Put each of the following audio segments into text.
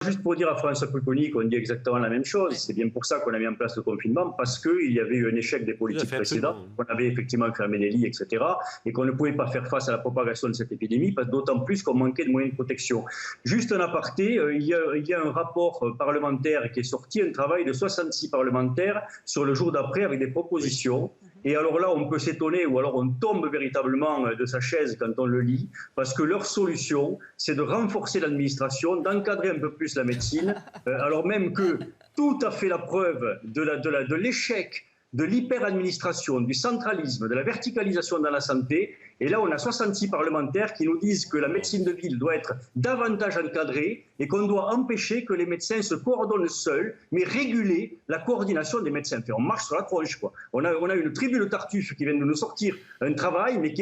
Juste pour dire à François Pupponi qu'on dit exactement la même chose, c'est bien pour ça qu'on a mis en place le confinement, parce qu'il y avait eu un échec des politiques précédentes, qu'on avait effectivement fermé les lits, etc., et qu'on ne pouvait pas faire face à la propagation de cette épidémie, d'autant plus qu'on manquait de moyens de protection. Juste un aparté, il y a un rapport parlementaire qui est sorti, un travail de 66 parlementaires sur le jour d'après avec des propositions. Et alors là, on peut s'étonner ou alors on tombe véritablement de sa chaise quand on le lit, parce que leur solution, c'est de renforcer l'administration, d'encadrer un peu plus la médecine, alors même que tout a fait la preuve de l'échec de l'hyperadministration, du centralisme, de la verticalisation dans la santé. Et là, on a 66 parlementaires qui nous disent que la médecine de ville doit être davantage encadrée et qu'on doit empêcher que les médecins se coordonnent seuls, mais réguler la coordination des médecins. Enfin, on marche sur la tronche, quoi. On a une tribu de Tartuffe qui vient de nous sortir un travail, mais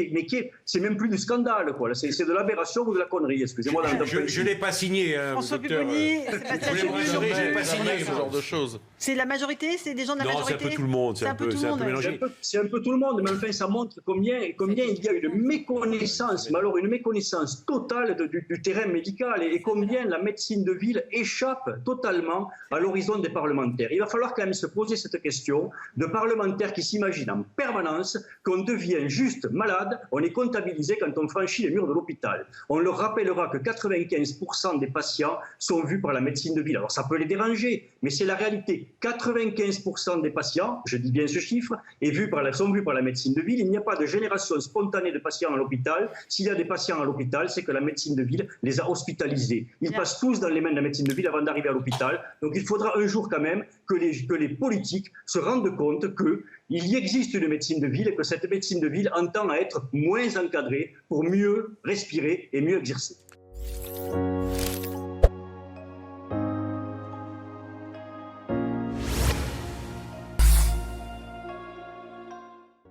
c'est même plus du scandale, quoi. C'est de l'aberration ou de la connerie. Excusez-moi. Je l'ai pas signé, François docteur. Pupponi, Je l'ai pas signé, ce genre de choses. c'est la majorité, c'est des gens de la majorité. Non, c'est un peu tout le monde. C'est un peu tout le monde. mélangé. C'est un peu tout le monde, mais enfin, ça montre combien il y a une méconnaissance, mais alors une méconnaissance totale du terrain médical et combien la médecine de ville échappe totalement à l'horizon des parlementaires. Il va falloir quand même se poser cette question de parlementaires qui s'imaginent en permanence qu'on devient juste malade, on est comptabilisé quand on franchit les murs de l'hôpital. On leur rappellera que 95% des patients sont vus par la médecine de ville. Alors ça peut les déranger, mais c'est la réalité. 95% des patients, je dis bien ce chiffre, sont vus par la médecine de ville. Il n'y a pas de génération spontanée de patients à l'hôpital. S'il y a des patients à l'hôpital, c'est que la médecine de ville les a hospitalisés. Ils passent tous dans les mains de la médecine de ville avant d'arriver à l'hôpital. Donc il faudra un jour quand même que les politiques se rendent compte qu'il y existe une médecine de ville et que cette médecine de ville entend à être moins encadrée pour mieux respirer et mieux exercer.